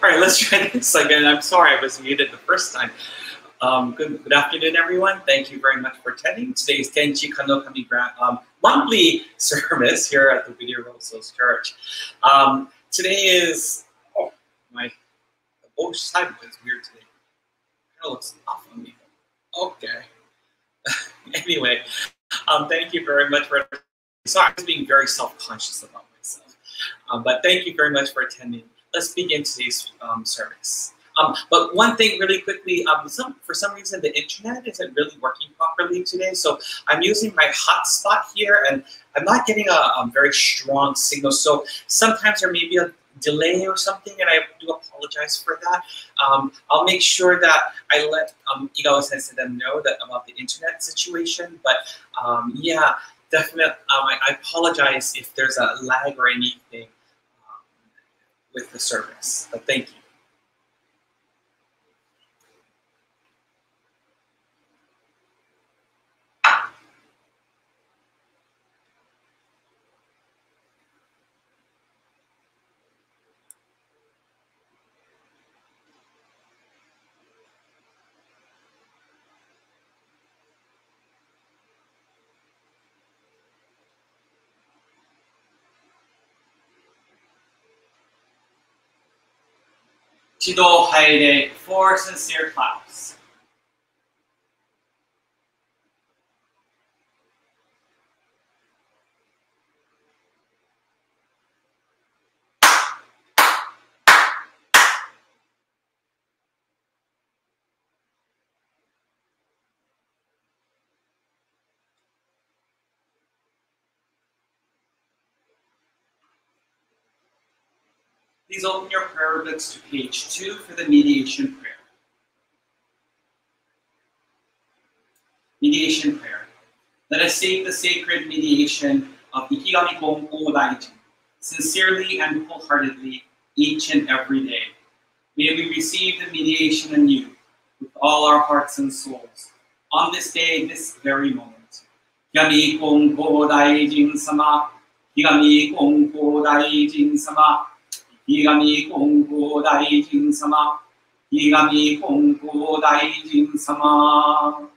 All right, let's try this again. I'm sorry I was muted the first time. Good afternoon, everyone. Thank you very much for attending today's Tenchi Kanokami monthly service here at the Video Rosals Church. Today is, my both side was weird today. Kind of looks off on me. Okay. Anyway, thank you very much for. Sorry, I was being very self-conscious about myself. But thank you very much for attending. Let's begin today's service. But one thing really quickly, for some reason the internet isn't really working properly today, so I'm using my hotspot here and I'm not getting a very strong signal, so sometimes there may be a delay or something, and I do apologize for that. I'll make sure that I let Igawa Sensei them know that about the internet situation, but yeah, definitely, I apologize if there's a lag or anything with the service, but thank you. 指導拝礼 for sincere claps. Please open your prayer books to page 2 for the mediation prayer. Mediation prayer. Let us say the sacred mediation of Ikigami Gonpo Daijin, sincerely and wholeheartedly, each and every day. May we receive the mediation anew with all our hearts and souls on this day, this very moment. Ikigami Gonpo Daijin sama, Ikigami Gonpo Daijin sama. Ikigami Gonpo Daijin sama, Ikigami Gonpo Daijin sama.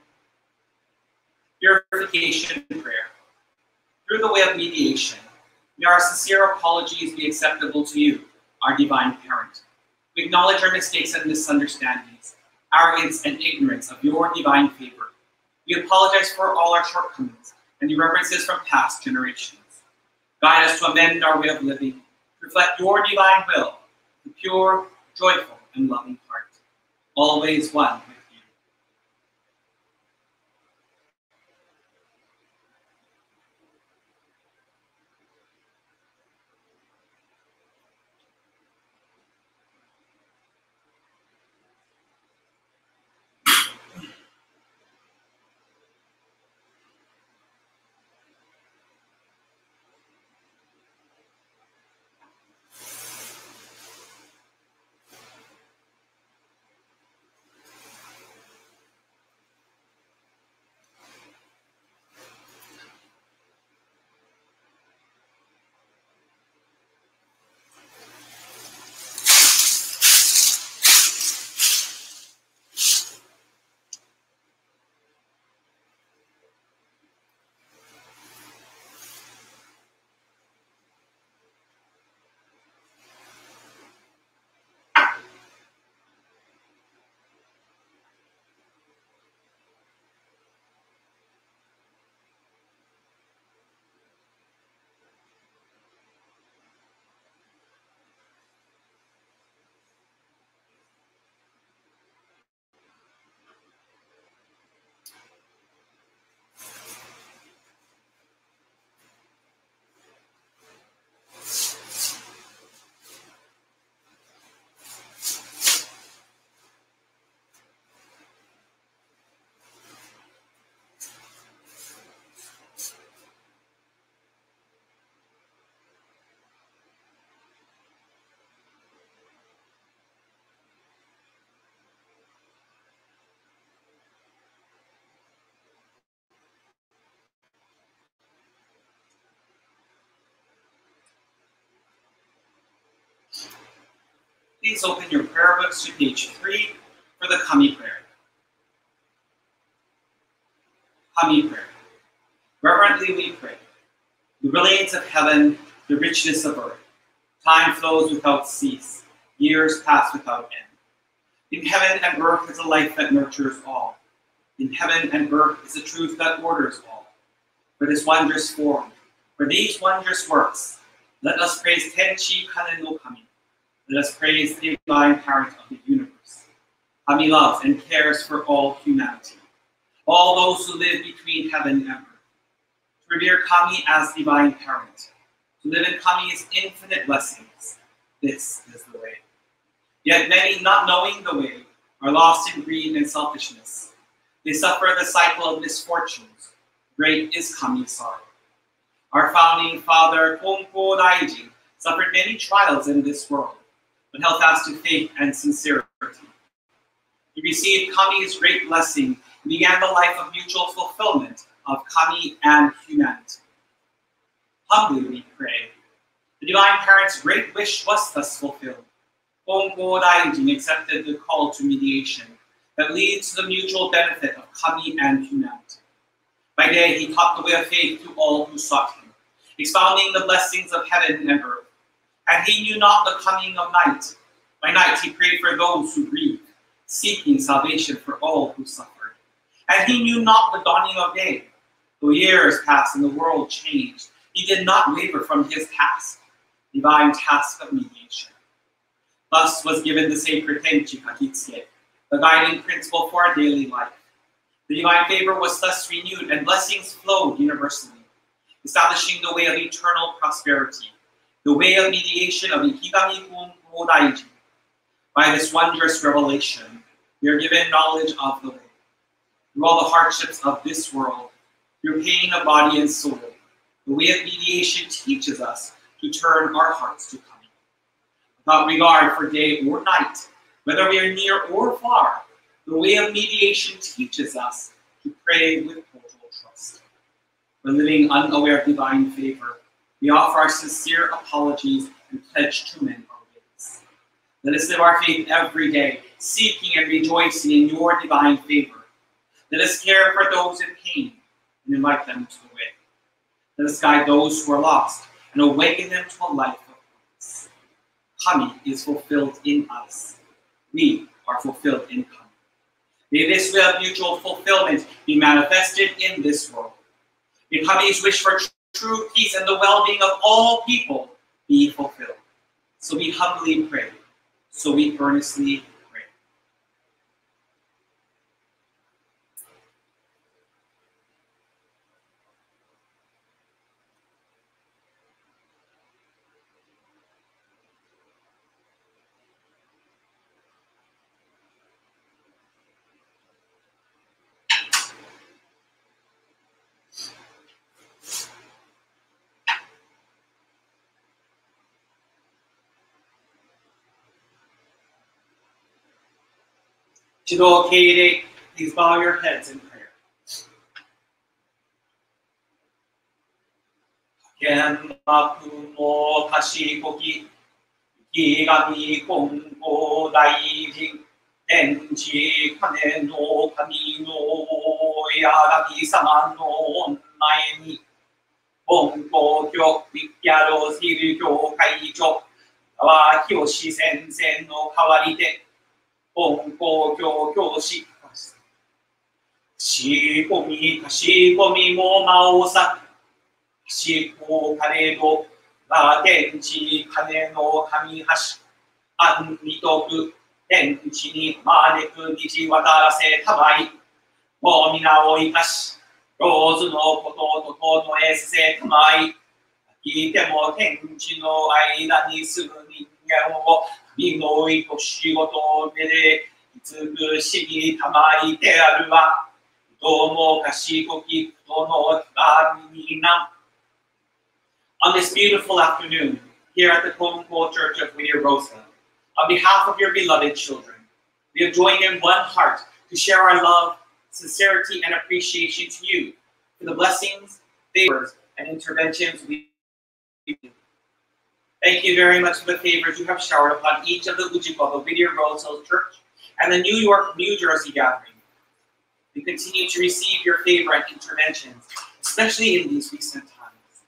Purification prayer. Through the way of mediation, may our sincere apologies be acceptable to you, our divine parent. We acknowledge our mistakes and misunderstandings, arrogance and ignorance of your divine favor. We apologize for all our shortcomings and irreverences from past generations. Guide us to amend our way of living, reflect your divine will, the pure, joyful, and loving heart, always one with you. Please open your prayer books to page 3 for the Kami prayer. Kami prayer. Reverently we pray. The brilliance of heaven, the richness of earth. Time flows without cease. Years pass without end. In heaven and earth is a life that nurtures all. In heaven and earth is a truth that orders all. For this wondrous form, for these wondrous works, let us praise Tenchi Kane no Kami. Let us praise the divine parent of the universe. Kami loves and cares for all humanity, all those who live between heaven and earth. To revere Kami as divine parent, to live in Kami's infinite blessings, this is the way. Yet many, not knowing the way, are lost in greed and selfishness. They suffer the cycle of misfortunes. Great is Kami's sorrow. Our founding father, Kongpo Daiji, suffered many trials in this world, but held fast to faith and sincerity. He received Kami's great blessing and began the life of mutual fulfillment of Kami and humanity. Humbly we pray. The Divine Parent's great wish was thus fulfilled. Kongpo Daijin accepted the call to mediation that leads to the mutual benefit of Kami and humanity. By day, he taught the way of faith to all who sought him, expounding the blessings of heaven and earth. And he knew not the coming of night. By night, he prayed for those who grieved, seeking salvation for all who suffered. And he knew not the dawning of day. Though years passed and the world changed, he did not waver from his task, divine task of mediation. Thus was given the sacred Tenchi Kakitsuke, the guiding principle for our daily life. The divine favor was thus renewed and blessings flowed universally, establishing the way of eternal prosperity, the way of mediation of Ikigami Kongpo Daiji. By this wondrous revelation, we are given knowledge of the way. Through all the hardships of this world, through pain of body and soul, the way of mediation teaches us to turn our hearts to Kami. Without regard for day or night, whether we are near or far, the way of mediation teaches us to pray with total trust. When living unaware of divine favor, we offer our sincere apologies and pledge to mend our ways. Let us live our faith every day, seeking and rejoicing in your divine favor. Let us care for those in pain and invite them to the way. Let us guide those who are lost and awaken them to a life of peace. Kami is fulfilled in us. We are fulfilled in Kami. May this way of mutual fulfillment be manifested in this world. May Kami's wish for true peace and the well-being of all people be fulfilled. So we humbly pray. So we earnestly pray. Chido Keire, please bow your heads in prayer. Genmaku no Tashikoki, Ikigami Kongpo Daiji, Tenchi Kane no Kami no Yagami Sama no Naemi, Kongpo Kyo Vikyaro Sirikyo Kaicho, Kawa Kyoshi Sensei no Kawarite, Kongpo Kyo Kyoshi Shikomi mo Maosa, Shiko Kanedo, La Tenchi Kane no Kami Hashi, An Mitoku, Tenchi ni Maneku Nichi Watarase Tamai, Momina o Ikashi, Rose no Koto to no Esse Tamai, Itemo Tenchi no Aida ni Suru Ningen o Minoi Toshigoto de Itsukushiki Tamai de Aruwa, Domo Kashikoki Tono Kaminam. On this beautiful afternoon, here at the Kongpo Church of Wirarosa, on behalf of your beloved children, we have joined in one heart to share our love, sincerity, and appreciation to you for the blessings, favors, and interventions we do. Thank you very much for the favors you have showered upon each of the Ujiko, the Whittier Rose Hills Church, and the New York, New Jersey gathering. We continue to receive your favor and interventions, especially in these recent times.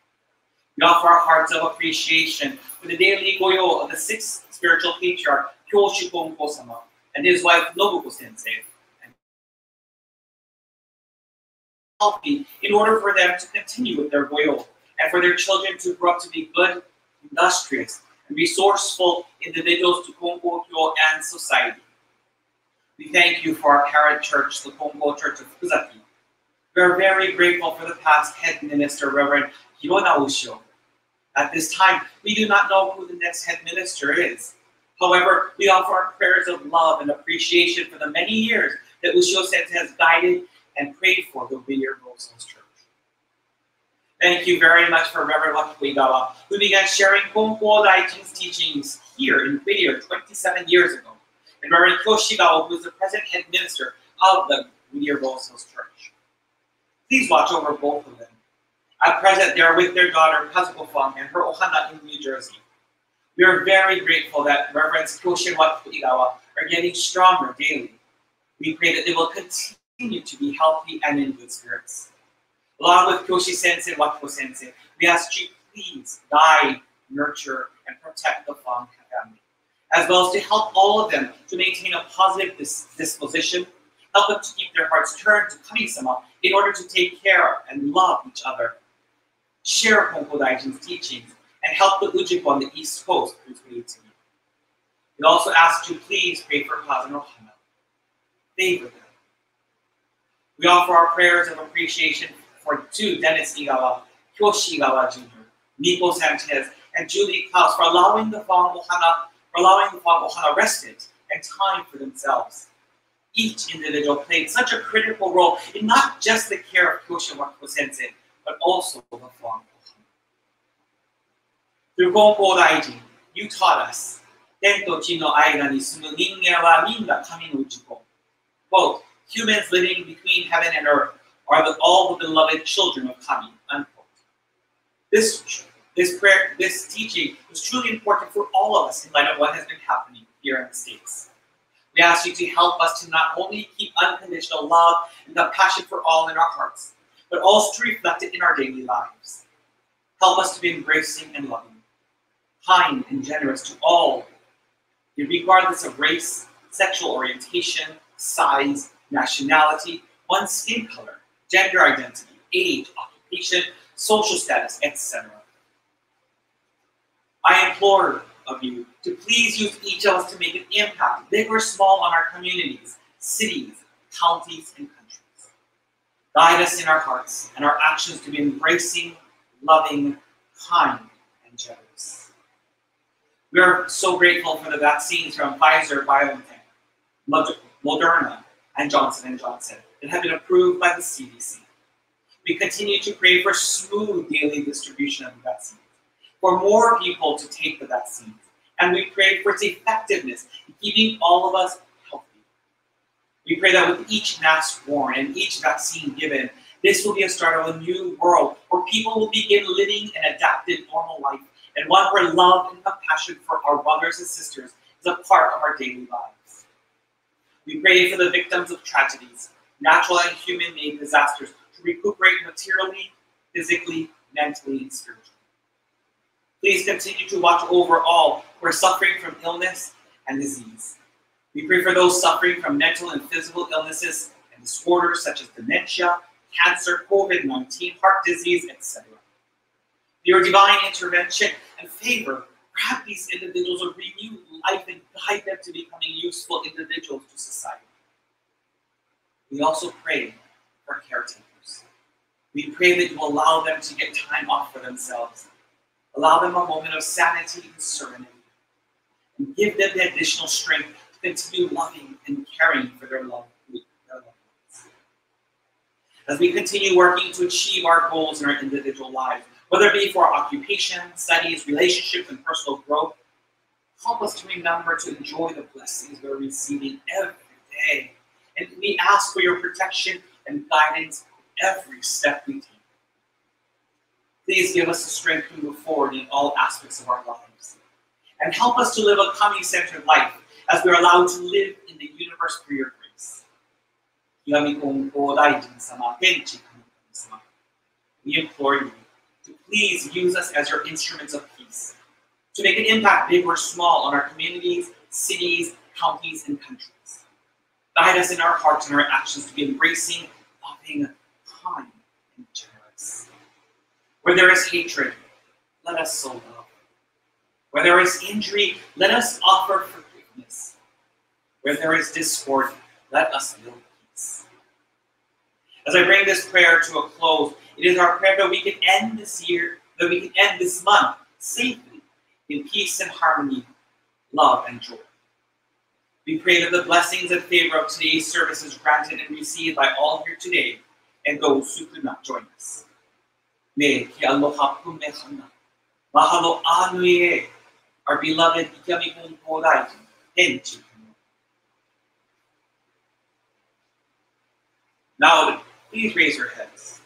We offer our hearts of appreciation for the daily goyo of the sixth spiritual patriarch, Kyoshu Gonko-sama, and his wife, Nobuko Sensei, and healthy in order for them to continue with their goyo, and for their children to grow up to be good, industrious, and resourceful individuals to Konkokyo and society. We thank you for our parent church, the Konko Church of Fukuzaki. We are very grateful for the past head minister, Reverend Hirona Ushio. At this time, we do not know who the next head minister is. However, we offer our prayers of love and appreciation for the many years that Ushio Sensei has guided and prayed for the Whittier Rose Hills Church. Thank you very much for Reverend Wakuigawa, who began sharing Konko Daijin's teachings here in Whittier 27 years ago, and Reverend Kyoshigawa, who is the present head minister of the Whittier Rose Hills Church. Please watch over both of them. At present, they are with their daughter, Kazuko Fung, and her ohana in New Jersey. We are very grateful that Reverends Kyoshi and Wakuigawa are getting stronger daily. We pray that they will continue to be healthy and in good spirits. Along with Kyoshi Sensei and Wakuko Sensei, we ask you please guide, nurture, and protect the Fung family, as well as to help all of them to maintain a positive disposition, help them to keep their hearts turned to Kami-sama in order to take care and love each other, share Konko Daijin's teachings, and help the Ujiko on the East Coast who's waiting to me. We also ask you please pray for Kazu no Hana. Favor them. We offer our prayers of appreciation to Dennis Igawa, Kyoshi Igawa Jr., Nico Sanchez, and Julie Klaus for allowing the Fang Ohana respite and time for themselves. Each individual played such a critical role in not just the care of Kyoshi and Wakuko Sensei, but also the Fang Ohana. Through Konko Daijin, you taught us, Ten to Chi no aida ni sumu ningen wa minna kami no ujiko. Quote, humans living between heaven and earth are all the beloved children of Kami, unquote. This teaching was truly important for all of us in light of what has been happening here in the States. We ask you to help us to not only keep unconditional love and compassion for all in our hearts, but also to reflect it in our daily lives. Help us to be embracing and loving, kind and generous to all, regardless of race, sexual orientation, size, nationality, one's skin color, gender identity, age, occupation, social status, etc. I implore of you to please use each of us to make an impact, big or small, on our communities, cities, counties, and countries. Guide us in our hearts and our actions to be embracing, loving, kind, and generous. We are so grateful for the vaccines from Pfizer, BioNTech, Moderna, and Johnson & Johnson that have been approved by the CDC. We continue to pray for smooth daily distribution of the vaccines, for more people to take the vaccines, and we pray for its effectiveness in keeping all of us healthy. We pray that with each mask worn and each vaccine given, this will be a start of a new world where people will begin living an adapted normal life, and one where love and compassion for our brothers and sisters is a part of our daily lives. We pray for the victims of tragedies, natural and human-made disasters, to recuperate materially, physically, mentally, and spiritually. Please continue to watch over all who are suffering from illness and disease. We pray for those suffering from mental and physical illnesses and disorders such as dementia, cancer, COVID-19, heart disease, etc. Your divine intervention and favor grant these individuals a renewed life and guide them to becoming useful individuals to society. We also pray for caretakers. We pray that you will allow them to get time off for themselves. Allow them a moment of sanity and serenity. And give them the additional strength to continue loving and caring for their loved ones. As we continue working to achieve our goals in our individual lives, whether it be for our occupation, studies, relationships, and personal growth, help us to remember to enjoy the blessings we're receiving every day. And we ask for your protection and guidance every step we take. Please give us the strength to move forward in all aspects of our lives. And help us to live a kami-centered life as we are allowed to live in the universe through your grace. We implore you to please use us as your instruments of peace, to make an impact, big or small, on our communities, cities, counties, and countries. Guide us in our hearts and our actions to be embracing, loving, kind, and generous. Where there is hatred, let us sow love. Where there is injury, let us offer forgiveness. Where there is discord, let us build peace. As I bring this prayer to a close, it is our prayer that we can end this year, that we can end this month safely in peace and harmony, love and joy. We pray that the blessings and favor of today's service is granted and received by all here today and those who could not join us. May ki aloha pume hana, mahalo anuie, our beloved Ikiami Kodai, Tenchi. Now, please raise your heads.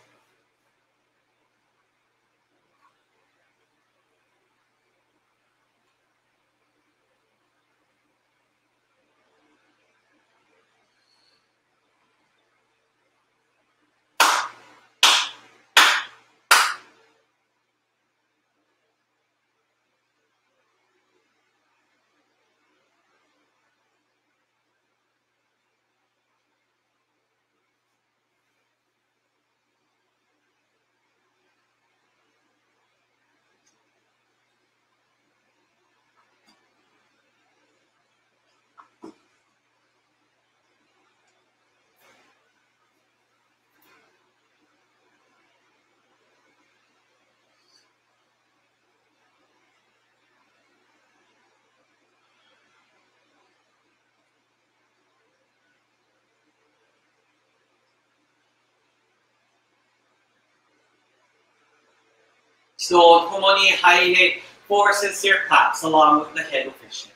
So, Tomoni Haile, 4 sincere claps along with the head officiant.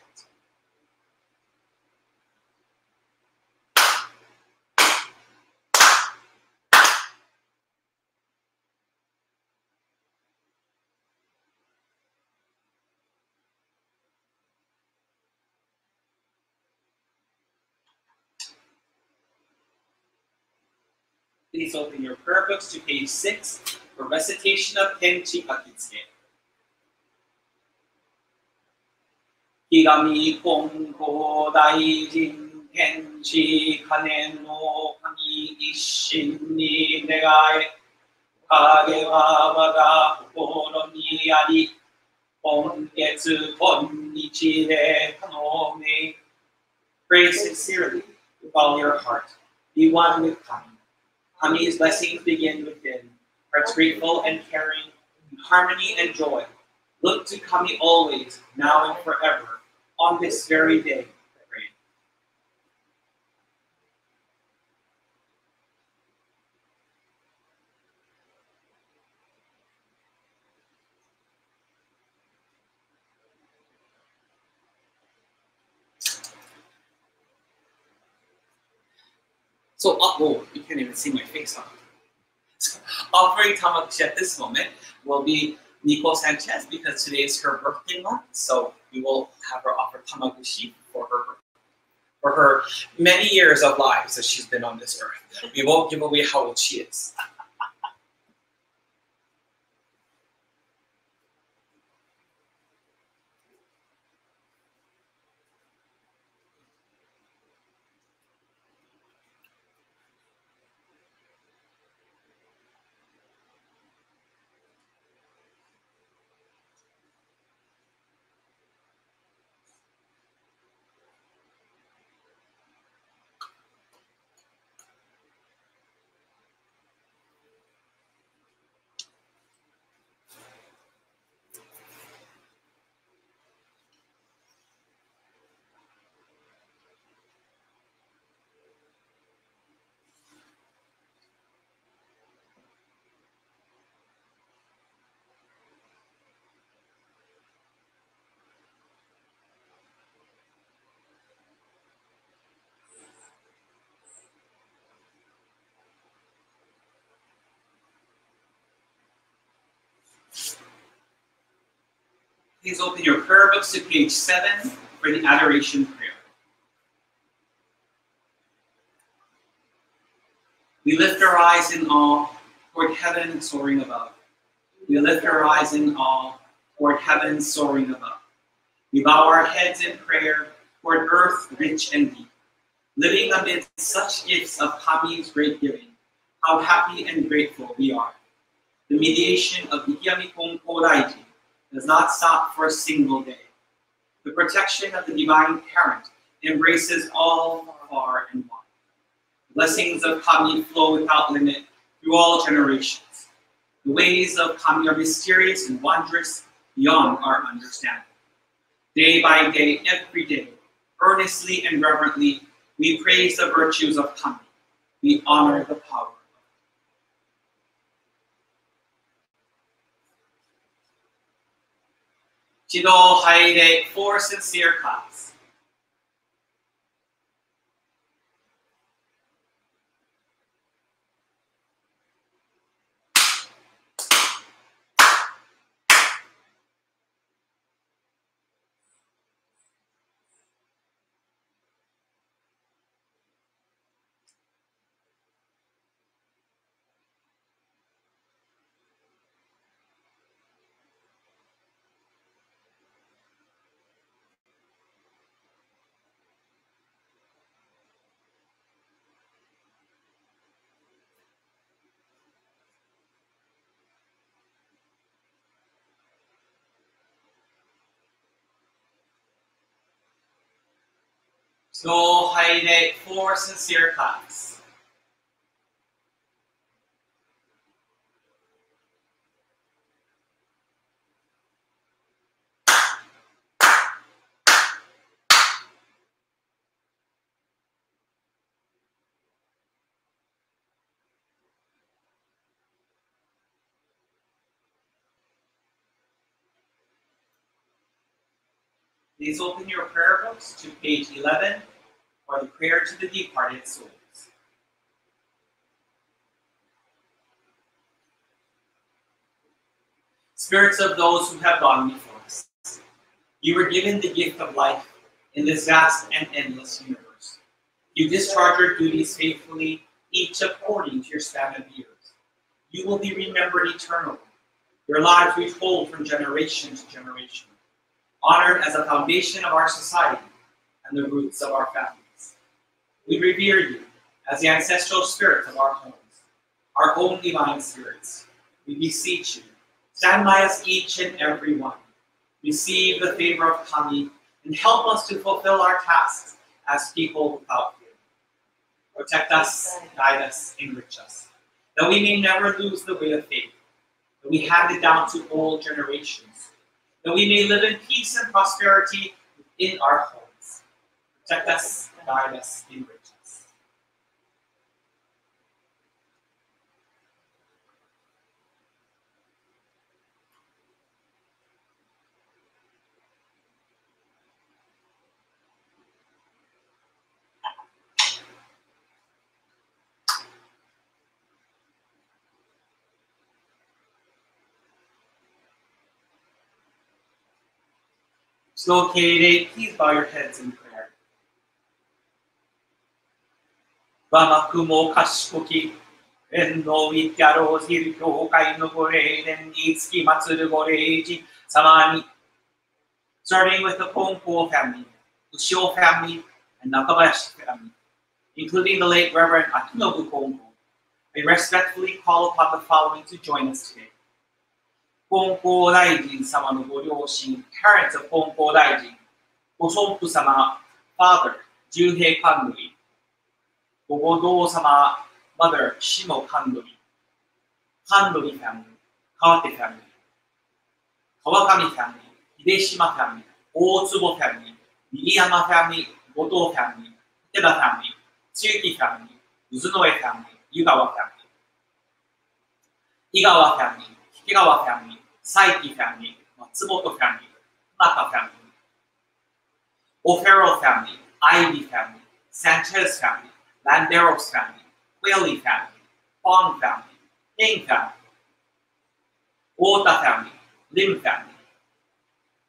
Please open your prayer books to page 6 for recitation of Tenchi Kakitsuke. Higami Kongo Daijin Tenchi Kanen no Kami Isshin ni Negae Kage wa waga kokoro ni ari Ongetsu konnichi de kanome. Pray sincerely with all your heart. Be one with Kami. Kami's blessings begin within. Hearts grateful and caring, in harmony and joy. Look to Kami always, now and forever, on this very day. Pray. So, oh, you can't even see my face on. Offering Tamaguchi at this moment will be Nico Sanchez because today is her birthday month. So we will have her offer Tamaguchi for her many years of lives that she's been on this earth. We won't give away how old she is. Please open your prayer books to page 7 for the Adoration Prayer. We lift our eyes in awe toward heaven soaring above. We lift our eyes in awe toward heaven soaring above. We bow our heads in prayer toward earth rich and deep. Living amid such gifts of Kami's great giving, how happy and grateful we are. The mediation of Ikiyami Kongpo Daiji does not stop for a single day. The protection of the Divine Parent embraces all far and wide. Blessings of Kami flow without limit through all generations. The ways of Kami are mysterious and wondrous beyond our understanding. Day by day, every day, earnestly and reverently, we praise the virtues of Kami. We honor the power. Jido Haide for sincere class. So Haide for sincere class. Please open your prayer books to page 11 for the prayer to the departed souls. Spirits of those who have gone before us, you were given the gift of life in this vast and endless universe. You discharge your duties faithfully, each according to your span of years. You will be remembered eternally. Your lives retold from generation to generation, honored as a foundation of our society and the roots of our families. We revere you as the ancestral spirits of our homes, our own divine spirits. We beseech you, stand by us each and every one. Receive the favor of Kami and help us to fulfill our tasks as people without fear. Protect us, guide us, enrich us, that we may never lose the way of faith, that we hand it down to all generations, that we may live in peace and prosperity within our homes. Protect us, guide us, enrich us. So, Katie, please bow your heads in prayer. 我が雲賢き、縁のウィキャローヒル教会のご霊殿につき祀るご霊寺様に、starting with the Kongpo family, Ushio family, and Nakabayashi family, including the late Reverend Akinobu Kongpo, I respectfully call upon the following to join us today. Kongpo Daijin sama no go ryoshin, parents of Kongpo Daijin, Gosonpu sama, father, Junhei Kandori, Gogodo sama, mother, Shimo Kandori, Kandori family, Kawate family, Kawakami family, Hideshima family, Otsubo family, Nigiyama family, Goto family, Ikeda family, Tsuyuki family, Uzunoe family, Yugawa family, Igawa family, Hikegawa family, Saiki family, Matsumoto family, Naka family, O'Farrell family, Ivy family, Sanchez family, Landeros family, Whaley family, Fong family, King family, Ota family, Lim family.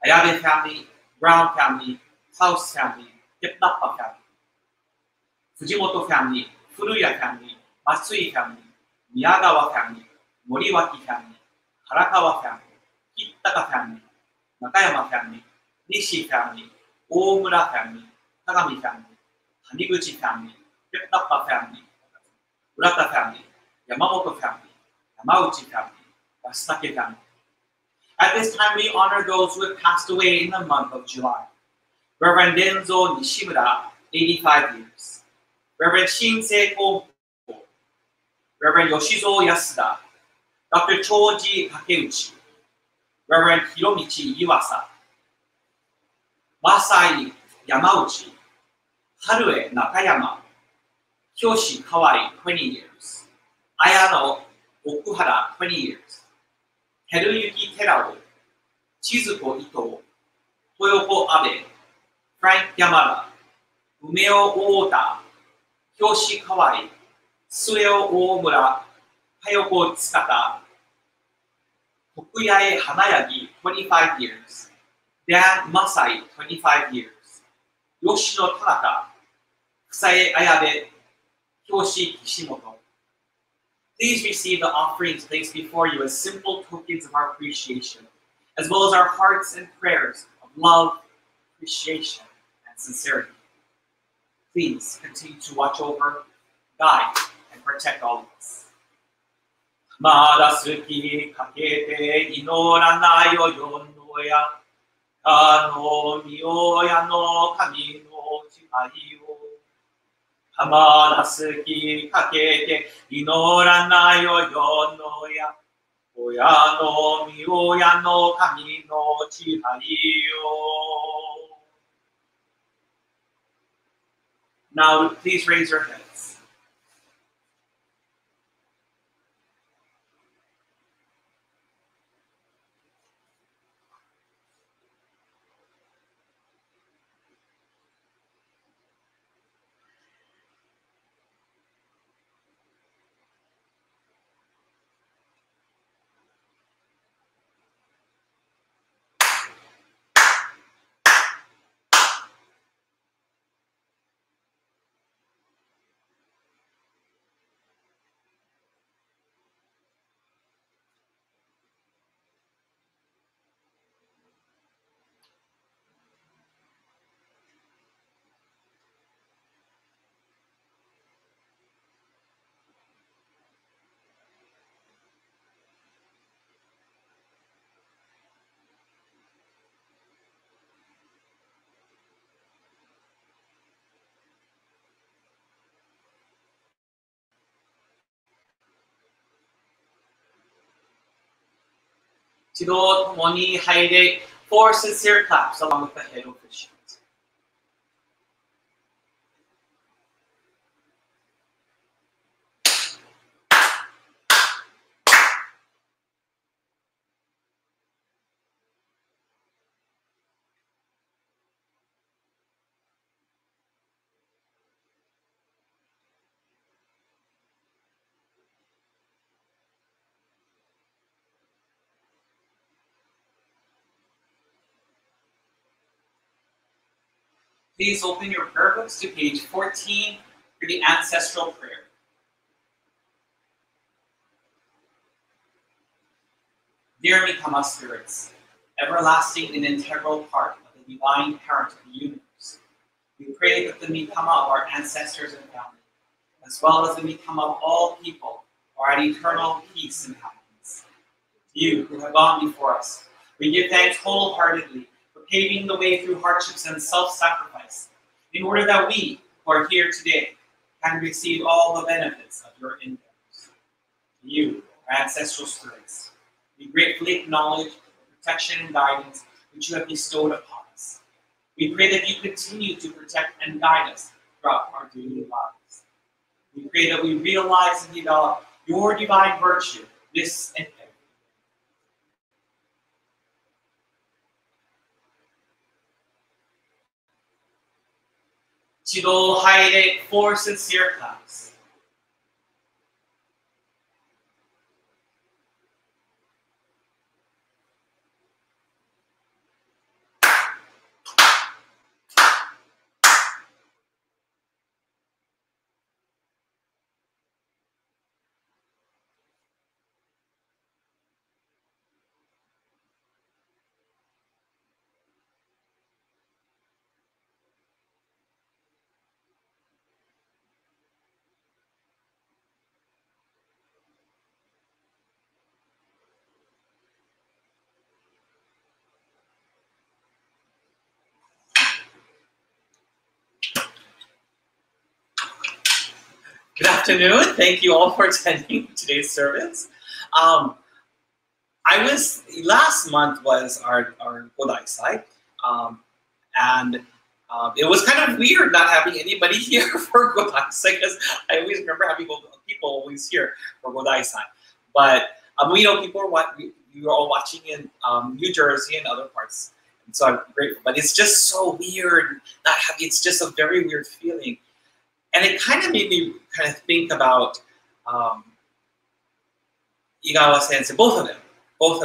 Ayabe family, Brown family, Klaus family, Hipnappa family, Fujimoto family, Furuya family, Matsui family, Miyagawa family, Moriwaki family, Harakawa family, Kitaka family, Nakayama family, Nishi family, Omura family, Kagami family, Taniguchi family, Hipnappa family, Urata family, Yamamoto family, Yamauchi family, Yasutake family. At this time, we honor those who have passed away in the month of July. Reverend Denzo Nishimura, 85 years. Reverend Shinsei Koho. Reverend Yoshizo Yasuda. Dr. Choji Takeuchi. Reverend Hiromichi Iwasa. Masai Yamauchi. Harue Nakayama. Kyoshi Kawai, 20 years. Ayano Okuhara, 20 years. Teruyuki Terao. Chizuko Ito. Toyoko Abe. Frank Yamada. Umeo Ota. Kyoshi Kawai. Sueo Omura. Hayoko Tsukata. Tokuyae Hanayagi, 25 years. Dan Masai, 25 years. Yoshino Tanaka. Kusae Ayabe. Kyoshi Kishimoto. Please receive the offerings placed before you as simple tokens of our appreciation, as well as our hearts and prayers of love, appreciation, and sincerity. Please continue to watch over, guide, and protect all of us. Madasuki kakete inoranayo yonoya, kano miyoya no kami no chihayo. Hamadasuki kakete inoranayo yonoya, oya no miyoya no kami no chihayo. Now, please raise your heads. Chido Tomoni Haide, 4 sincere claps along with the head officials. Please open your prayer books to page 14 for the ancestral prayer. Dear Mikama spirits, everlasting and integral part of the divine parent of the universe, we pray that the Mikama of our ancestors and family, as well as the Mikama of all people, are at eternal peace and happiness. You who have gone before us, we give thanks wholeheartedly for paving the way through hardships and self-sacrifice, in order that we, who are here today, can receive all the benefits of your endeavors. You, our ancestral spirits, we gratefully acknowledge the protection and guidance which you have bestowed upon us. We pray that you continue to protect and guide us throughout our daily lives. We pray that we realize and develop your divine virtue this and every day. Chido Haide, 4 sincere claps. Good afternoon. Thank you all for attending today's service. Last month was our Godaisai, and it was kind of weird not having anybody here for Godaisai because I always remember having people always here for Godaisai. But we know people are you are all watching in New Jersey and other parts, and so I'm grateful. But it's just so weird not having. It's just a very weird feeling. And it kind of made me kind of think about Igawa Sensei, both of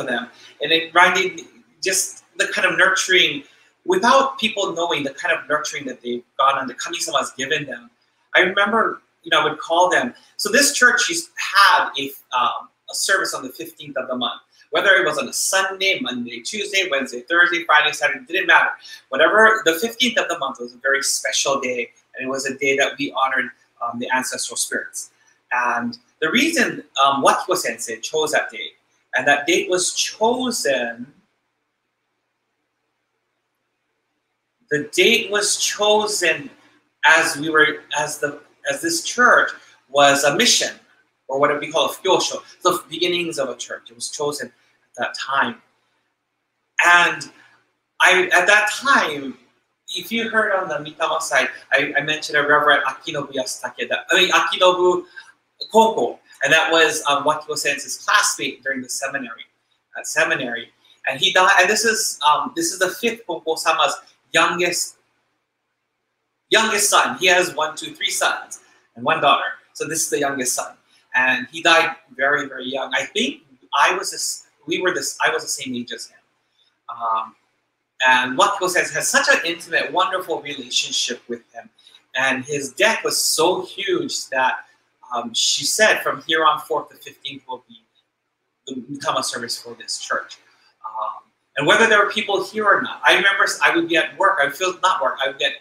them. And it reminded me just the kind of nurturing, without people knowing the kind of nurturing that they've gone on, the Kami-sama has given them. I remember, I would call them. So this church had a service on the 15th of the month. Whether it was on a Sunday, Monday, Tuesday, Wednesday, Thursday, Friday, Saturday, didn't matter. Whatever, the 15th of the month was a very special day. And it was a day that we honored the ancestral spirits. And the reason Wakiko Sensei chose that date, and that date was chosen, as this church was a mission, or what we call a fyosho, the beginnings of a church. It was chosen at that time. And at that time, if you heard on the Mitama side, I mentioned a Reverend Akinobu Akinobu Konko, and that was Wakiko Sensei's classmate during the seminary. And he died. And this is the fifth Konko-sama's youngest son. He has 3 sons and 1 daughter. So this is the youngest son, and he died very, very young. I think I was the same age as him. And Wakiko Sensei has such an intimate, wonderful relationship with him. And his deck was so huge that she said from here on forth, the 15th will be the Mitama service for this church. And whether there were people here or not, I remember I would be at work, I would get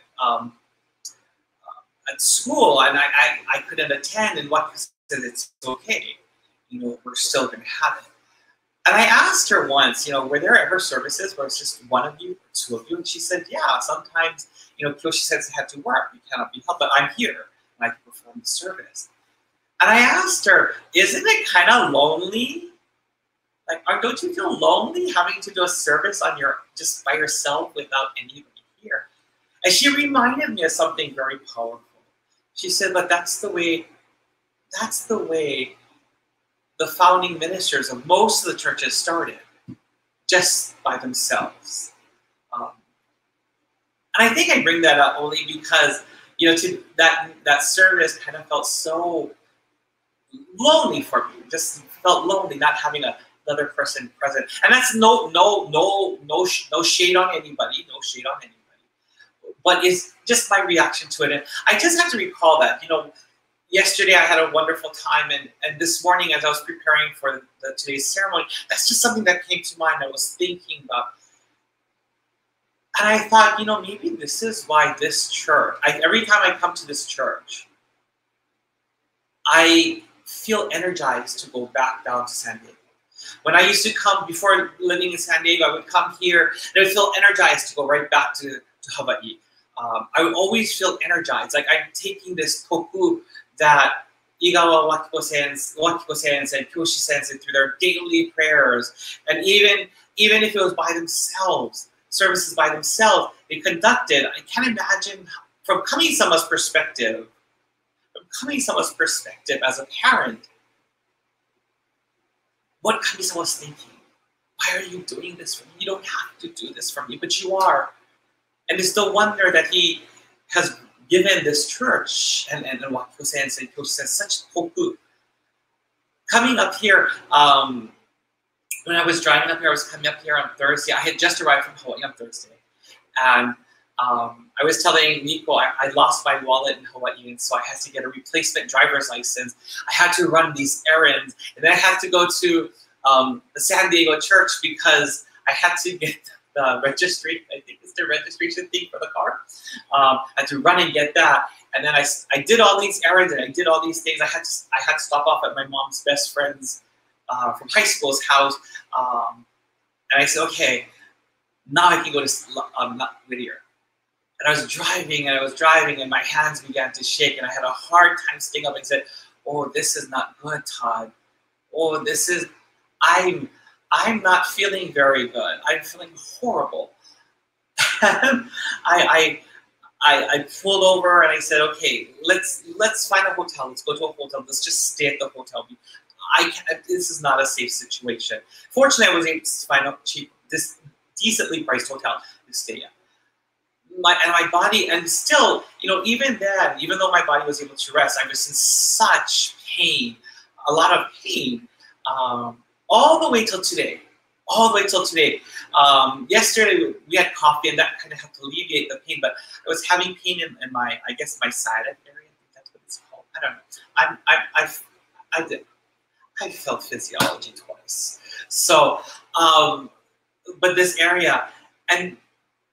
at school, and I couldn't attend, and Wakiko said, it's okay, we're still going to have it. And I asked her once, were there ever services where it's just one of you, or 2 of you? And she said, yeah, sometimes, Kyoshi Sensei had to work. You cannot be helped, but I'm here, and I can perform the service. And I asked her, isn't it kind of lonely? Like, don't you feel lonely having to do a service just by yourself without anybody here? And she reminded me of something very powerful. She said, but that's the way the founding ministers of most of the churches started, just by themselves. And I think I bring that up only because, that service kind of felt so lonely for me. Just felt lonely not having another person present. And that's no shade on anybody, but it's just my reaction to it. And I just have to recall that, yesterday I had a wonderful time, and this morning as I was preparing for today's ceremony, that's just something that came to mind. I was thinking about, and I thought, maybe this is why this church, every time I come to this church, I feel energized to go back down to San Diego. When I used to come, before living in San Diego, I would come here, and I would feel energized to go right back to Hawaii. I would always feel energized, like I'm taking this toku that Igawa Wakiko Sensei and Kyoshi Sensei through their daily prayers, and even if it was by themselves, services by themselves, they conducted. I can't imagine from Kami-sama's perspective as a parent, what Kami-sama was thinking. Why are you doing this for me? You don't have to do this for me, but you are. And it's no wonder that he has given this church and Wakiko Sensei and Kyoshi Sensei such toku. Coming up here, when I was driving up here, I was coming up here on Thursday. I had just arrived from Hawaii on Thursday. And I was telling Nico, I lost my wallet in Hawaii, and so I had to get a replacement driver's license. I had to run these errands, and then I had to go to the San Diego church because I had to get the registry, I think it's the registration thing for the car. I had to run and get that. And then I did all these errands and I did all these things. I had to stop off at my mom's best friend's from high school's house. And I said, okay, now I can go to Whittier. And I was driving and my hands began to shake and I had a hard time staying up and said, oh, this is not good, Todd. Oh, I'm not feeling very good. I'm feeling horrible. I pulled over and I said, okay, let's find a hotel. Let's go to a hotel. Let's just stay at the hotel. This is not a safe situation. Fortunately, I was able to find a this decently priced hotel to stay at. My body, and still, even then, even though my body was able to rest, I was in such pain, a lot of pain, all the way till today. Yesterday we had coffee and that kind of helped alleviate the pain, but I was having pain in my, I guess, my sciatic area. I think that's what it's called. I don't know. I felt physiology twice. So, but this area, and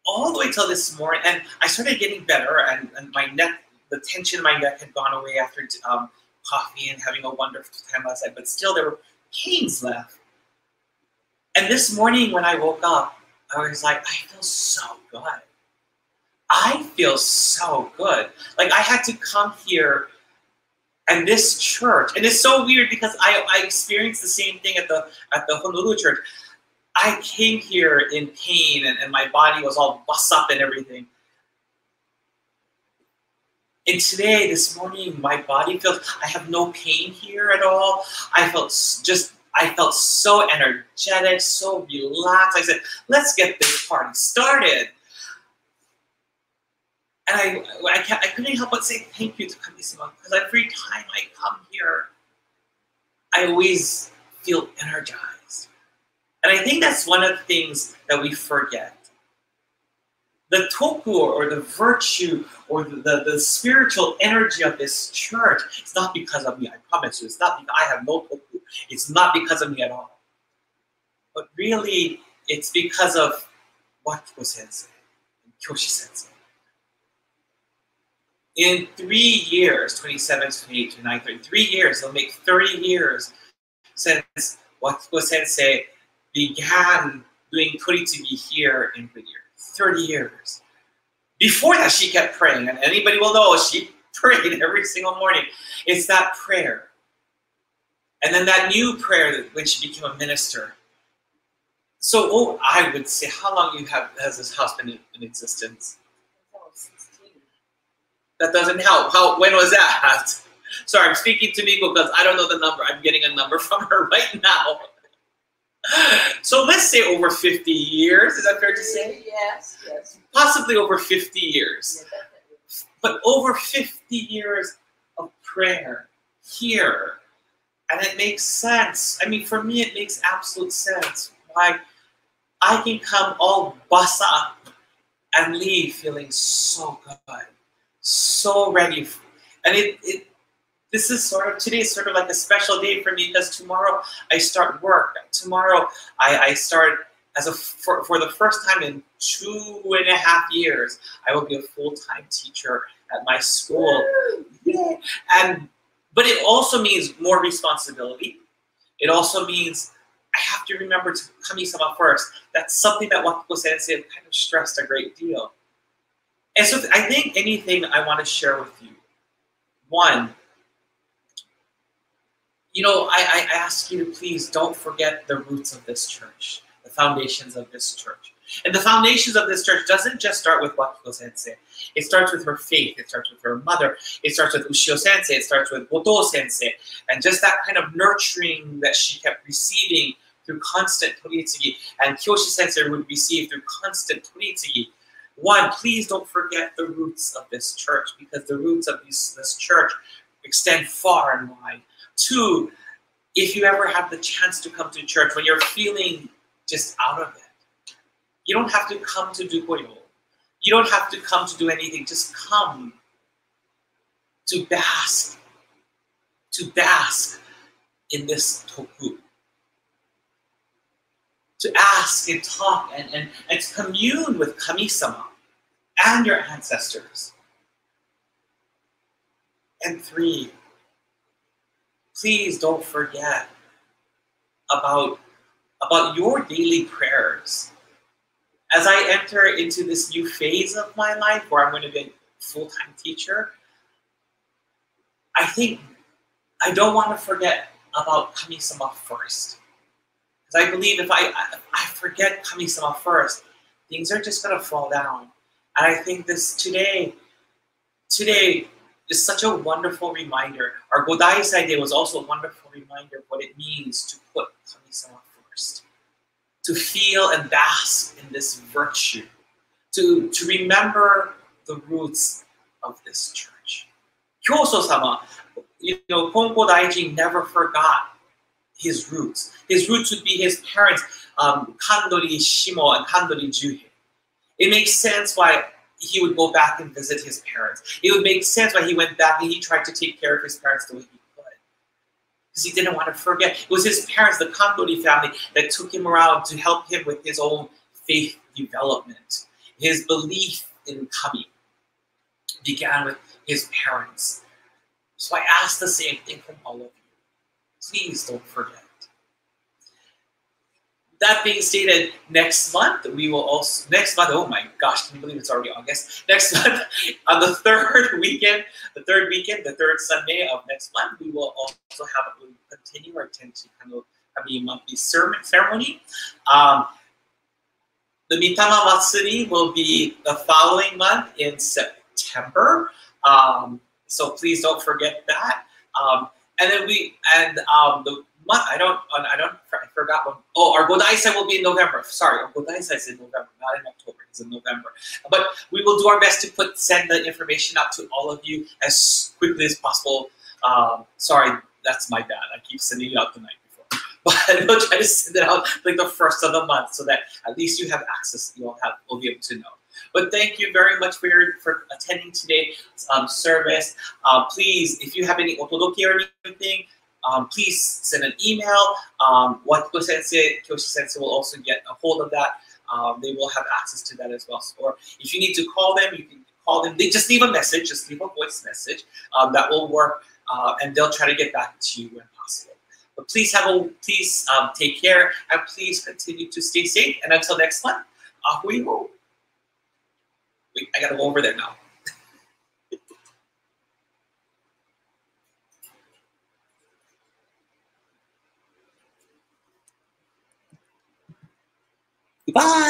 all the way till this morning, and I started getting better, and my neck, the tension in my neck had gone away after coffee and having a wonderful time last night, but still there were pains left. And this morning when I woke up, I was like, I feel so good. I feel so good. Like I had to come here, and this church, and it's so weird because I experienced the same thing at the Honolulu church. I came here in pain and my body was all bust up and everything. And today, this morning, my body feels, I have no pain here at all. I felt so energetic, so relaxed. I said, let's get this party started. And I couldn't help but say thank you to Kami-sama, because every time I come here, I always feel energized. And I think that's one of the things that we forget. The toku, or the virtue, or the spiritual energy of this church, it's not because of me, I promise you. It's not because I have no toku. It's not because of me at all. But really, it's because of Wakiko Sensei and Kyoshi Sensei. In 3 years, 27, 28, 29, 30, 3 years, it'll make 30 years since Wakiko Sensei began doing Toritsugi here in Whittier. 30 years. Before that, she kept praying, and anybody will know she prayed every single morning. It's that prayer. And then that new prayer when she became a minister. So, I would say, how long has this house been in existence? 16. That doesn't help. When was that? Sorry, I'm speaking to Miko because I don't know the number. I'm getting a number from her right now. So let's say over 50 years. Is that fair to say? Yes. Possibly over 50 years. Yeah, but over 50 years of prayer here. And it makes sense. I mean, for me, it makes absolute sense why I can come all bust up and leave feeling so good, so ready. And this is today is sort of like a special day for me because tomorrow I start work. Tomorrow I start for the first time in 2.5 years, I will be a full-time teacher at my school. Yeah. But it also means more responsibility. It also means I have to remember to Kami-sama first. That's something that Wakiko Sensei kind of stressed a great deal. And so I think anything I want to share with you. One, I ask you to please don't forget the roots of this church, the foundations of this church. And the foundations of this church doesn't just start with Wakiko Sensei. It starts with her faith. It starts with her mother. It starts with Ushio Sensei. It starts with Goto Sensei. And just that kind of nurturing that she kept receiving through constant Toritsugi, and Kyoshi Sensei would receive through constant Toritsugi. One, please don't forget the roots of this church, because the roots of this church extend far and wide. Two, if you ever have the chance to come to church when you're feeling just out of it, you don't have to come to do Goyo. You don't have to come to do anything. Just come to bask in this toku. To ask and talk and to commune with Kami-sama and your ancestors. And three, please don't forget about your daily prayers. As I enter into this new phase of my life where I'm going to be a full-time teacher, I think I don't want to forget about Kami-sama first. Because I believe if I forget Kami-sama first, things are just going to fall down. And I think today is such a wonderful reminder. Our Godaisai Day was also a wonderful reminder of what it means to put Kami-sama first. To feel and bask in this virtue. To remember the roots of this church. Kyoso-sama, Konko Daijin never forgot his roots. His roots would be his parents, Kandori Shimo and Kandori Juhei. It makes sense why he would go back and visit his parents. It would make sense why he went back and he tried to take care of his parents the way he could. Because he didn't want to forget. It was his parents, the Kandori family, that took him around to help him with his own faith development. His belief in Kami began with his parents. So I ask the same thing from all of you. Please don't forget. That being stated, next month, oh my gosh, can you believe it's already August? Next month, on the third Sunday of next month, we will also continue our Tenchi Kami monthly sermon ceremony. The Mitama Matsuri will be the following month in September. So please don't forget that. And then I forgot one. Oh, our Godaisai will be in November. Sorry, our Godaisai is in November, not in October. It's in November. But we will do our best to send the information out to all of you as quickly as possible. Sorry, that's my bad. I keep sending it out the night before. But we'll try to send it out like the first of the month so that at least you have access. You'll be able to know. But thank you very much for attending today's service. Please, if you have any otodoke or anything, please send an email. Watiko Sensei, Kyoshi Sensei will also get a hold of that. They will have access to that as well. Or if you need to call them, you can call them. They just leave a message, just leave a voice message. That will work, and they'll try to get back to you when possible. But please take care, and please continue to stay safe. And until next month, ahui ho. Wait, I gotta go over there now. Goodbye.